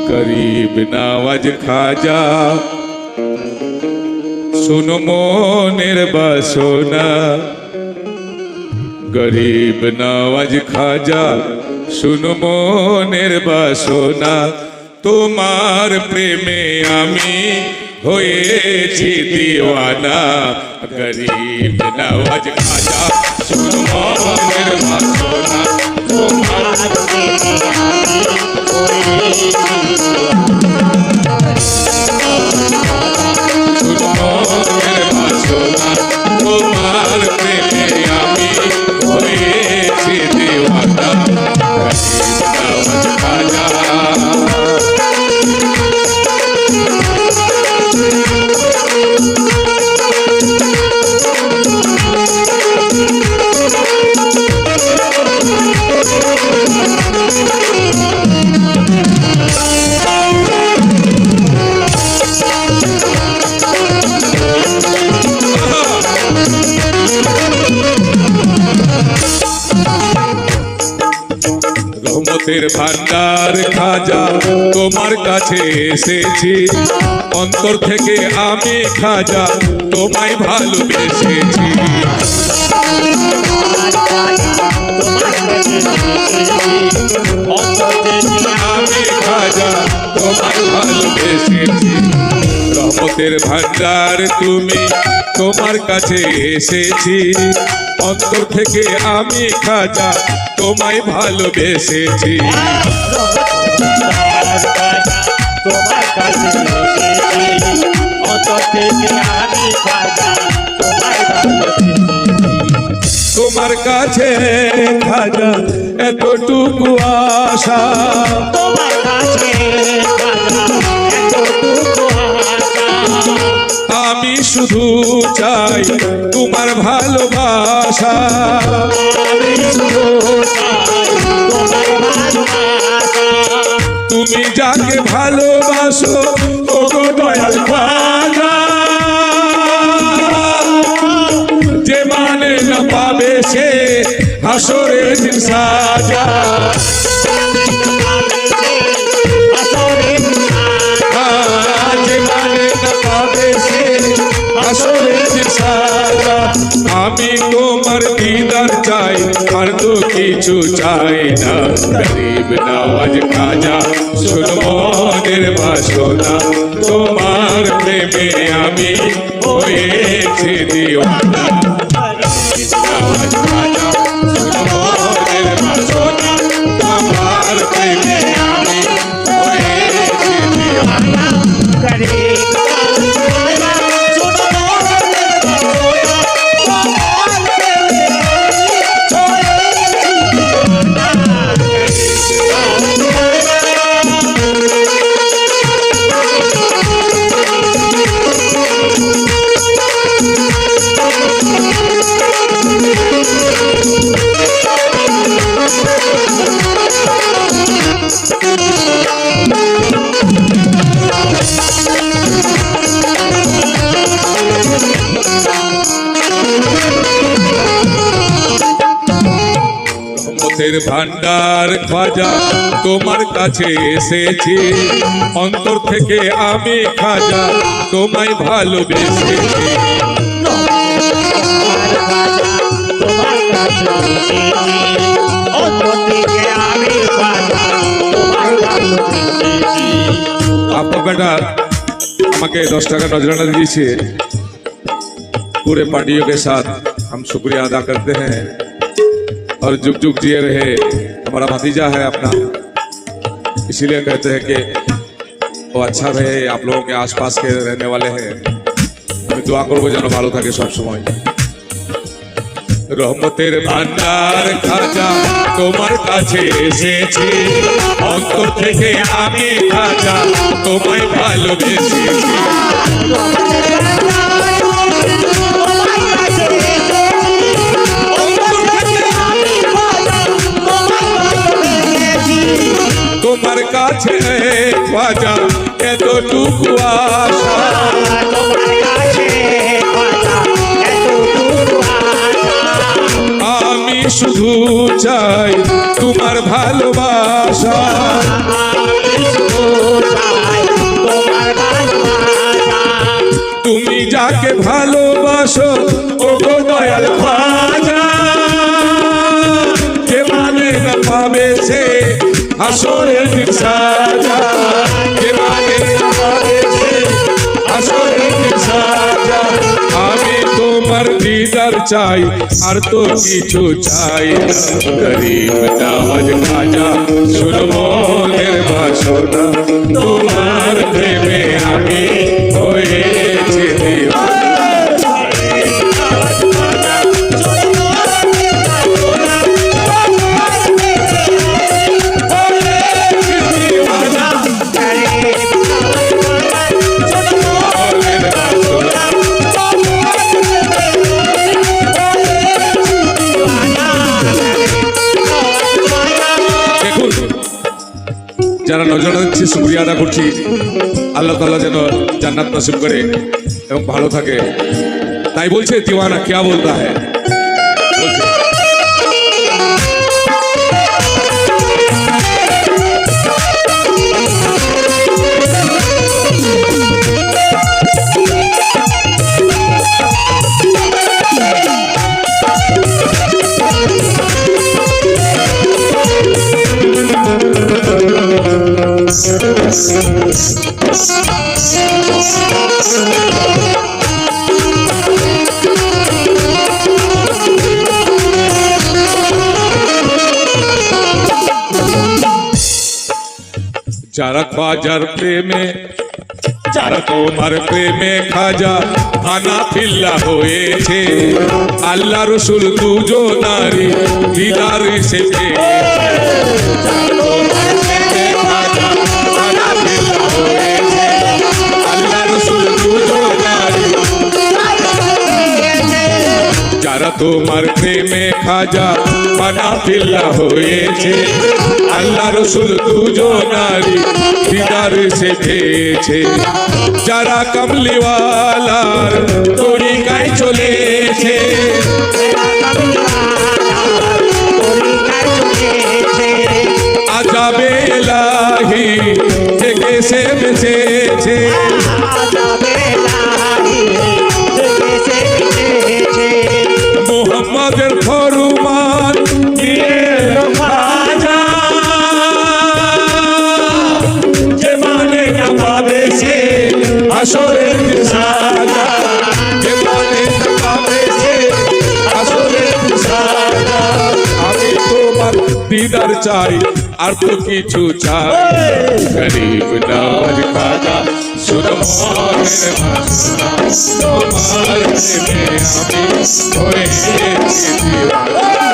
गरीब नवाज खाजा सुनो मोनेर बासना गरीब नवाज खाजा सुनो मोनेर बासना তোমার প্রেমে আমি হয়েছি দিওয়ানা গরিব নওয়াজ খাজা শুনো মোনের বাসনা তোমার প্রেমে আমি হয়েছি শুনো মোনের বাসনা তোমার প্রেমে আমি হয়েছি দিওয়ানা গরিব নওয়াজ খাজা রহমতের ভান্ডার খাজা তোমার কাছে এসেছি অন্তর থেকে আমি খাজা তোমায় ভালোবেসেছি আমি খাজা তোমায় ভালোবেসেছি রহমতের ভান্ডার তুমি তোমার কাছে এসেছি অন্তর থেকে আমি খাজা তোমায় ভালোবেসেছি তোমার কাছে অন্তর থেকে আমি খাজা তোমায় ভালোবেসেছি তোমার কাছে খাজা এতটুকু আশা তোমার কাছে খাজা এতটুকু আশা আমি শুধু চাই তোমার ভালোবাসা আমি শুধু চাই তোমার ভালোবাসা তুমি যাকে ভালোবাসো ওগো দয়াল খাজা যে মানে না পাবে সে হাসরে দিন সাজা যে মানে না পাবে সে হাসরে দিন সাজা আমি তোমার দিদার চাই আর তো কিছু চাই না গরিব নওয়াজ খাজা শুনো মোদের বাসনা তোমার প্রেমে আমি হয়েছি দিওয়ানা গরিব নওয়াজ খাজা শুনো মোদের বাসনা তোমার প্রেমে আমি হয়েছি দিওয়ানা রহমতের ভান্ডার খাজা তোমার কাছে এসেছি অন্তর থেকে আমি খাজা তোমায় ভালোবেসেছি তোমার কাছে এসেছি অন্তর থেকে আমি খাজা তোমায় ভালোবেসেছি आपका बेटा আমাকে 10 টাকা नजराना दीजिए पूरे पार्टियों के साथ हम शुक्रिया अदा करते हैं और जुग जुग जिए रहे हमारा भतीजा है अपना इसीलिए कहते हैं कि वो अच्छा रहे आप लोगों के आसपास के रहने वाले हैं আমি দোয়া করব যেন ভালো থাকে সব সময় রহমতের ভান্ডার খাজা তোমার কাছে এসেছি অন্তর থেকে আমি খাজা তোমায় ভালোবেসেছি তোমার কাছে খাজা এতটুকু আশা তোমার কাছে খাজা এতটুকু আশা আমি শুধু চাই তোমার ভালোবাসা আমি শুধু ভালোবাসো ও গো দয়াল খাজা যে মানে না পাবে সে হাসরের দিন সাজা যে মানে না পাবে সে হাসরের দিন সাজা আমি তোমার দিদার চাই আর তো কিছু চাই না গরিব নওয়াজ খাজা শুনো মনের বাসনা তোমার প্রেমে আমি হয়েছি দিওয়ানা যারা নজর দিচ্ছি শুকরিয়া আদা করছি আল্লাহ তাআলা যেন জান্নাত নসিব করে এবং ভালো থাকে তাই বলছে দিওয়ানা क्या बोलता है বলছে যারা খাজার প্রেমে যারা তোমার প্রেমে খাজা আনাফিল্লা হয়েছে আল্লাহ রসুল দুজনারি দিদার সে যারা তোমার প্রেমে খাজা আনাফিল্লা হয়েছে আল্লাহ রসুল দুজনারি দিদার সে পেয়েছে যারা কামলিওয়ালার তরিকায় চলেছে আযাবে ইলাহি থেকে সে বেঁচেছে মোহাম্মদের ফরমান দিয়ে খাজা যে মানে না পাবে সে হাসরের দিন সাজা যে মানে না পাবে সে হাসরের দিন সাজা আমি তোমার দিদার চাই আর তো কিছু চাই গরিব নওয়াজ খাজা শুনো মনের বাসনা তোমার প্রেমে আমি হয়েছি দিওয়ানা